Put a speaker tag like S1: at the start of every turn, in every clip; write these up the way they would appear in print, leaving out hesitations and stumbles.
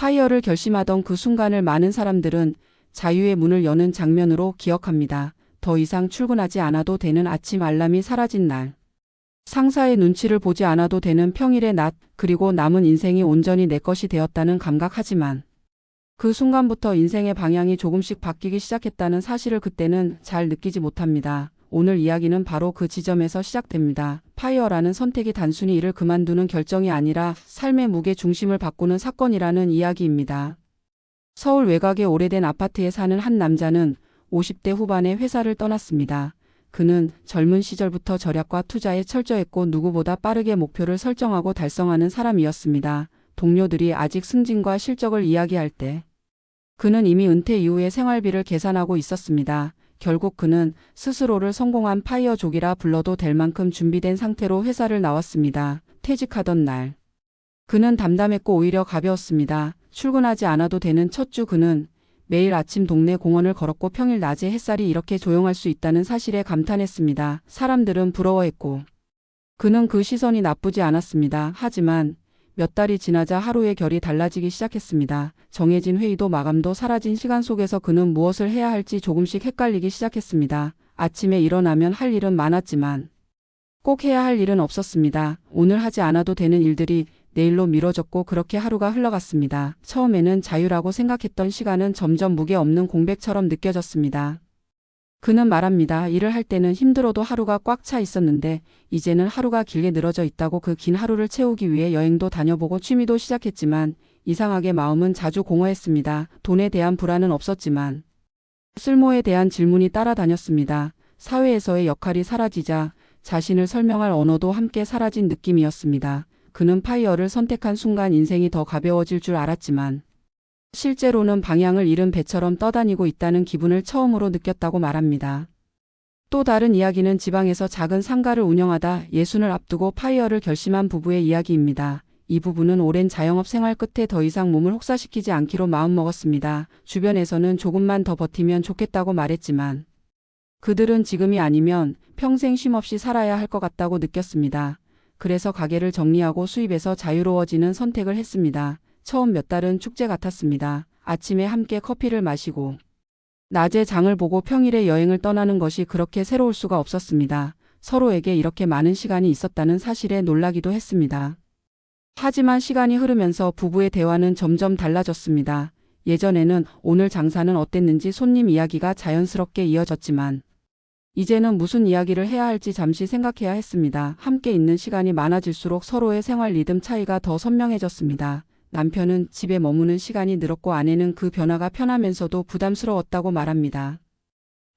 S1: 파이어를 결심하던 그 순간을 많은 사람들은 자유의 문을 여는 장면으로 기억합니다. 더 이상 출근하지 않아도 되는 아침 알람이 사라진 날. 상사의 눈치를 보지 않아도 되는 평일의 낮, 그리고 남은 인생이 온전히 내 것이 되었다는 감각하지만 그 순간부터 인생의 방향이 조금씩 바뀌기 시작했다는 사실을 그때는 잘 느끼지 못합니다. 오늘 이야기는 바로 그 지점에서 시작됩니다. 파이어라는 선택이 단순히 일을 그만두는 결정이 아니라 삶의 무게 중심을 바꾸는 사건이라는 이야기입니다. 서울 외곽의 오래된 아파트에 사는 한 남자는 50대 후반에 회사를 떠났습니다. 그는 젊은 시절부터 절약과 투자에 철저했고 누구보다 빠르게 목표를 설정하고 달성하는 사람이었습니다. 동료들이 아직 승진과 실적을 이야기할 때 그는 이미 은퇴 이후의 생활비를 계산하고 있었습니다. 결국 그는 스스로를 성공한 파이어족이라 불러도 될 만큼 준비된 상태로 회사를 나왔습니다. 퇴직하던 날 그는 담담했고 오히려 가벼웠습니다. 출근하지 않아도 되는 첫 주 그는 매일 아침 동네 공원을 걸었고 평일 낮에 햇살이 이렇게 조용할 수 있다는 사실에 감탄했습니다. 사람들은 부러워했고 그는 그 시선이 나쁘지 않았습니다. 하지만 몇 달이 지나자 하루의 결이 달라지기 시작했습니다. 정해진 회의도 마감도 사라진 시간 속에서 그는 무엇을 해야 할지 조금씩 헷갈리기 시작했습니다. 아침에 일어나면 할 일은 많았지만 꼭 해야 할 일은 없었습니다. 오늘 하지 않아도 되는 일들이 내일로 미뤄졌고 그렇게 하루가 흘러갔습니다. 처음에는 자유라고 생각했던 시간은 점점 무게 없는 공백처럼 느껴졌습니다. 그는 말합니다. 일을 할 때는 힘들어도 하루가 꽉 차 있었는데 이제는 하루가 길게 늘어져 있다고. 그 긴 하루를 채우기 위해 여행도 다녀보고 취미도 시작했지만 이상하게 마음은 자주 공허했습니다. 돈에 대한 불안은 없었지만 쓸모에 대한 질문이 따라다녔습니다. 사회에서의 역할이 사라지자 자신을 설명할 언어도 함께 사라진 느낌이었습니다. 그는 파이어를 선택한 순간 인생이 더 가벼워질 줄 알았지만 실제로는 방향을 잃은 배처럼 떠다니고 있다는 기분을 처음으로 느꼈다고 말합니다. 또 다른 이야기는 지방에서 작은 상가를 운영하다 예순을 앞두고 파이어를 결심한 부부의 이야기입니다. 이 부부는 오랜 자영업 생활 끝에 더 이상 몸을 혹사시키지 않기로 마음먹었습니다. 주변에서는 조금만 더 버티면 좋겠다고 말했지만 그들은 지금이 아니면 평생 쉼없이 살아야 할 것 같다고 느꼈습니다. 그래서 가게를 정리하고 수입에서 자유로워지는 선택을 했습니다. 처음 몇 달은 축제 같았습니다. 아침에 함께 커피를 마시고 낮에 장을 보고 평일에 여행을 떠나는 것이 그렇게 새로울 수가 없었습니다. 서로에게 이렇게 많은 시간이 있었다는 사실에 놀라기도 했습니다. 하지만 시간이 흐르면서 부부의 대화는 점점 달라졌습니다. 예전에는 오늘 장사는 어땠는지 손님 이야기가 자연스럽게 이어졌지만 이제는 무슨 이야기를 해야 할지 잠시 생각해야 했습니다. 함께 있는 시간이 많아질수록 서로의 생활 리듬 차이가 더 선명해졌습니다. 남편은 집에 머무는 시간이 늘었고 아내는 그 변화가 편하면서도 부담스러웠다고 말합니다.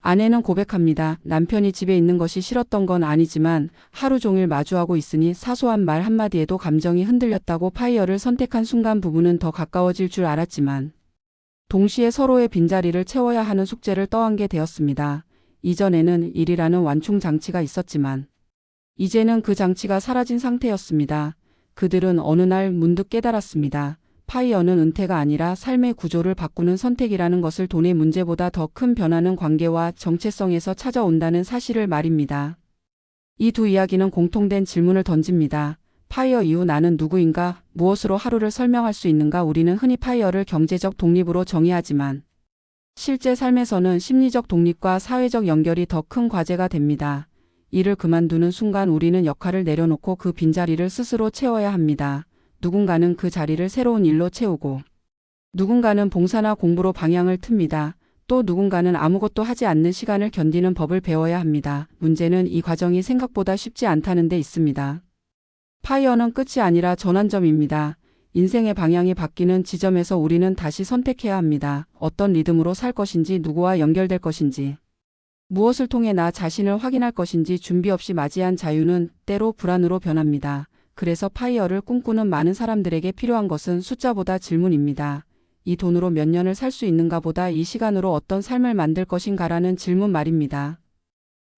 S1: 아내는 고백합니다. 남편이 집에 있는 것이 싫었던 건 아니지만 하루 종일 마주하고 있으니 사소한 말 한마디에도 감정이 흔들렸다고. 파이어를 선택한 순간 부부는 더 가까워질 줄 알았지만 동시에 서로의 빈자리를 채워야 하는 숙제를 떠안게 되었습니다. 이전에는 일이라는 완충 장치가 있었지만 이제는 그 장치가 사라진 상태였습니다. 그들은 어느 날 문득 깨달았습니다. 파이어는 은퇴가 아니라 삶의 구조를 바꾸는 선택이라는 것을. 돈의 문제보다 더 큰 변화는 관계와 정체성에서 찾아온다는 사실을 말입니다. 이 두 이야기는 공통된 질문을 던집니다. 파이어 이후 나는 누구인가? 무엇으로 하루를 설명할 수 있는가? 우리는 흔히 파이어를 경제적 독립으로 정의하지만 실제 삶에서는 심리적 독립과 사회적 연결이 더 큰 과제가 됩니다. 일을 그만두는 순간 우리는 역할을 내려놓고 그 빈자리를 스스로 채워야 합니다. 누군가는 그 자리를 새로운 일로 채우고 누군가는 봉사나 공부로 방향을 틉니다. 또 누군가는 아무것도 하지 않는 시간을 견디는 법을 배워야 합니다. 문제는 이 과정이 생각보다 쉽지 않다는 데 있습니다. 파이어는 끝이 아니라 전환점입니다. 인생의 방향이 바뀌는 지점에서 우리는 다시 선택해야 합니다. 어떤 리듬으로 살 것인지, 누구와 연결될 것인지, 무엇을 통해 나 자신을 확인할 것인지. 준비 없이 맞이한 자유는 때로 불안으로 변합니다. 그래서 파이어를 꿈꾸는 많은 사람들에게 필요한 것은 숫자보다 질문입니다. 이 돈으로 몇 년을 살 수 있는가 보다 이 시간으로 어떤 삶을 만들 것인가라는 질문 말입니다.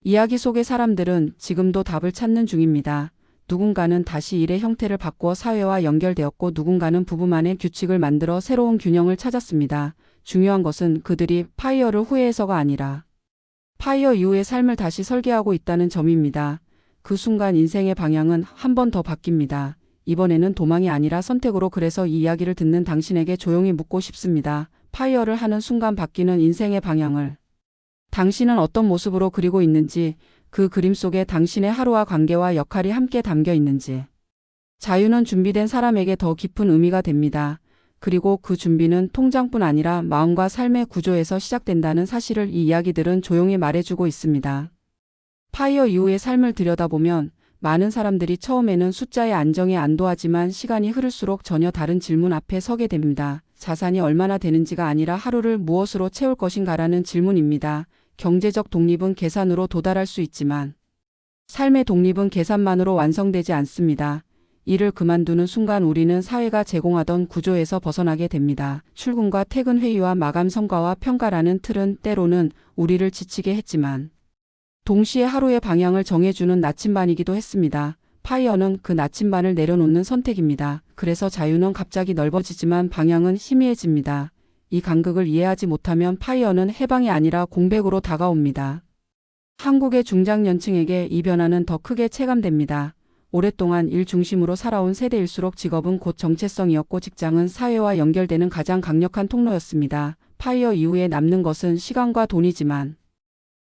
S1: 이야기 속의 사람들은 지금도 답을 찾는 중입니다. 누군가는 다시 일의 형태를 바꾸어 사회와 연결되었고 누군가는 부부만의 규칙을 만들어 새로운 균형을 찾았습니다. 중요한 것은 그들이 파이어를 후회해서가 아니라 파이어 이후의 삶을 다시 설계하고 있다는 점입니다. 그 순간 인생의 방향은 한 번 더 바뀝니다. 이번에는 도망이 아니라 선택으로. 그래서 이 이야기를 듣는 당신에게 조용히 묻고 싶습니다. 파이어를 하는 순간 바뀌는 인생의 방향을 당신은 어떤 모습으로 그리고 있는지, 그 그림 속에 당신의 하루와 관계와 역할이 함께 담겨 있는지. 자유는 준비된 사람에게 더 깊은 의미가 됩니다. 그리고 그 준비는 통장뿐 아니라 마음과 삶의 구조에서 시작된다는 사실을 이 이야기들은 조용히 말해주고 있습니다. 파이어 이후의 삶을 들여다보면 많은 사람들이 처음에는 숫자의 안정에 안도하지만 시간이 흐를수록 전혀 다른 질문 앞에 서게 됩니다. 자산이 얼마나 되는지가 아니라 하루를 무엇으로 채울 것인가라는 질문입니다. 경제적 독립은 계산으로 도달할 수 있지만 삶의 독립은 계산만으로 완성되지 않습니다. 일을 그만두는 순간 우리는 사회가 제공하던 구조에서 벗어나게 됩니다. 출근과 퇴근, 회의와 마감, 성과와 평가라는 틀은 때로는 우리를 지치게 했지만 동시에 하루의 방향을 정해주는 나침반이기도 했습니다. 파이어는 그 나침반을 내려놓는 선택입니다. 그래서 자유는 갑자기 넓어지지만 방향은 희미해집니다. 이 간극을 이해하지 못하면 파이어는 해방이 아니라 공백으로 다가옵니다. 한국의 중장년층에게 이 변화는 더 크게 체감됩니다. 오랫동안 일 중심으로 살아온 세대일수록 직업은 곧 정체성이었고 직장은 사회와 연결되는 가장 강력한 통로였습니다. 파이어 이후에 남는 것은 시간과 돈이지만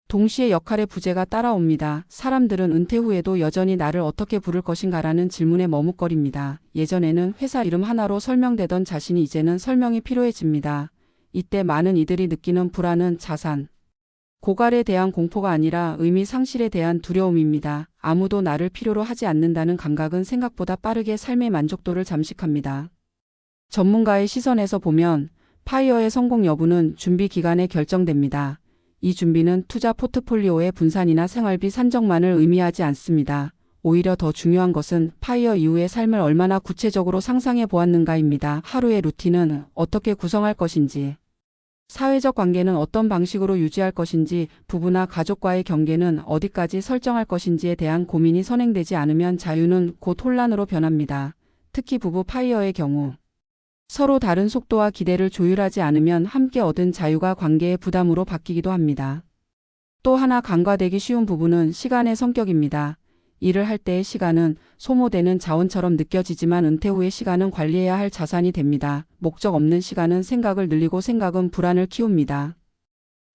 S1: 동시에 역할의 부재가 따라옵니다. 사람들은 은퇴 후에도 여전히 나를 어떻게 부를 것인가라는 질문에 머뭇거립니다. 예전에는 회사 이름 하나로 설명되던 자신이 이제는 설명이 필요해집니다. 이때 많은 이들이 느끼는 불안은 자산, 고갈에 대한 공포가 아니라 의미 상실에 대한 두려움입니다. 아무도 나를 필요로 하지 않는다는 감각은 생각보다 빠르게 삶의 만족도를 잠식합니다. 전문가의 시선에서 보면 파이어의 성공 여부는 준비 기간에 결정됩니다. 이 준비는 투자 포트폴리오의 분산이나 생활비 산정만을 의미하지 않습니다. 오히려 더 중요한 것은 파이어 이후의 삶을 얼마나 구체적으로 상상해 보았는가입니다. 하루의 루틴은 어떻게 구성할 것인지, 사회적 관계는 어떤 방식으로 유지할 것인지, 부부나 가족과의 경계는 어디까지 설정할 것인지에 대한 고민이 선행되지 않으면 자유는 곧 혼란으로 변합니다. 특히 부부 파이어의 경우 서로 다른 속도와 기대를 조율하지 않으면 함께 얻은 자유가 관계의 부담으로 바뀌기도 합니다. 또 하나 간과되기 쉬운 부분은 시간의 성격입니다. 일을 할 때의 시간은 소모되는 자원처럼 느껴지지만 은퇴 후의 시간은 관리해야 할 자산이 됩니다. 목적 없는 시간은 생각을 늘리고 생각은 불안을 키웁니다.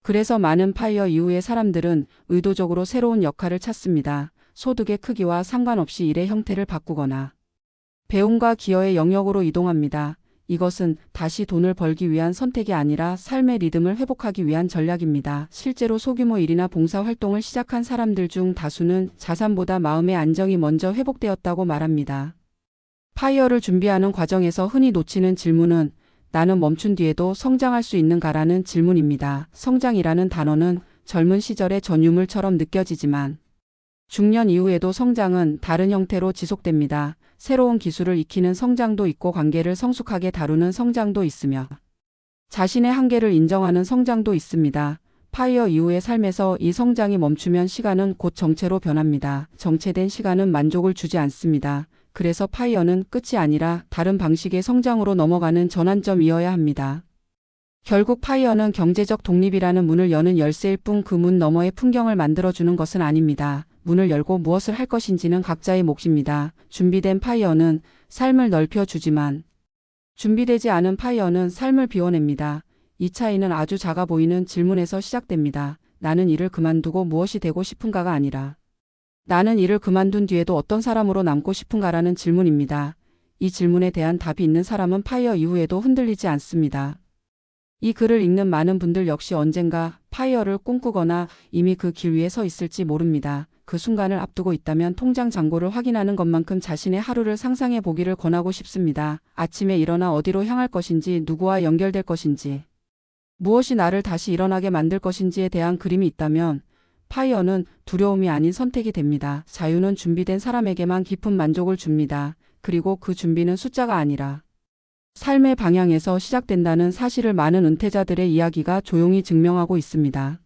S1: 그래서 많은 파이어 이후의 사람들은 의도적으로 새로운 역할을 찾습니다. 소득의 크기와 상관없이 일의 형태를 바꾸거나 배움과 기여의 영역으로 이동합니다. 이것은 다시 돈을 벌기 위한 선택이 아니라 삶의 리듬을 회복하기 위한 전략입니다. 실제로 소규모 일이나 봉사 활동을 시작한 사람들 중 다수는 자산보다 마음의 안정이 먼저 회복되었다고 말합니다. 파이어를 준비하는 과정에서 흔히 놓치는 질문은 나는 멈춘 뒤에도 성장할 수 있는가라는 질문입니다. 성장이라는 단어는 젊은 시절의 전유물처럼 느껴지지만 중년 이후에도 성장은 다른 형태로 지속됩니다. 새로운 기술을 익히는 성장도 있고 관계를 성숙하게 다루는 성장도 있으며 자신의 한계를 인정하는 성장도 있습니다. 파이어 이후의 삶에서 이 성장이 멈추면 시간은 곧 정체로 변합니다. 정체된 시간은 만족을 주지 않습니다. 그래서 파이어는 끝이 아니라 다른 방식의 성장으로 넘어가는 전환점이어야 합니다. 결국 파이어는 경제적 독립이라는 문을 여는 열쇠일 뿐 그 문 너머의 풍경을 만들어주는 것은 아닙니다. 문을 열고 무엇을 할 것인지는 각자의 몫입니다. 준비된 파이어는 삶을 넓혀주지만 준비되지 않은 파이어는 삶을 비워냅니다. 이 차이는 아주 작아 보이는 질문에서 시작됩니다. 나는 일을 그만두고 무엇이 되고 싶은가가 아니라 나는 일을 그만둔 뒤에도 어떤 사람으로 남고 싶은가라는 질문입니다. 이 질문에 대한 답이 있는 사람은 파이어 이후에도 흔들리지 않습니다. 이 글을 읽는 많은 분들 역시 언젠가 파이어를 꿈꾸거나 이미 그 길 위에 서 있을지 모릅니다. 그 순간을 앞두고 있다면 통장 잔고를 확인하는 것만큼 자신의 하루를 상상해 보기를 권하고 싶습니다. 아침에 일어나 어디로 향할 것인지, 누구와 연결될 것인지, 무엇이 나를 다시 일어나게 만들 것인지에 대한 그림이 있다면 파이어는 두려움이 아닌 선택이 됩니다. 자유는 준비된 사람에게만 깊은 만족을 줍니다. 그리고 그 준비는 숫자가 아니라 삶의 방향에서 시작된다는 사실을 많은 은퇴자들의 이야기가 조용히 증명하고 있습니다.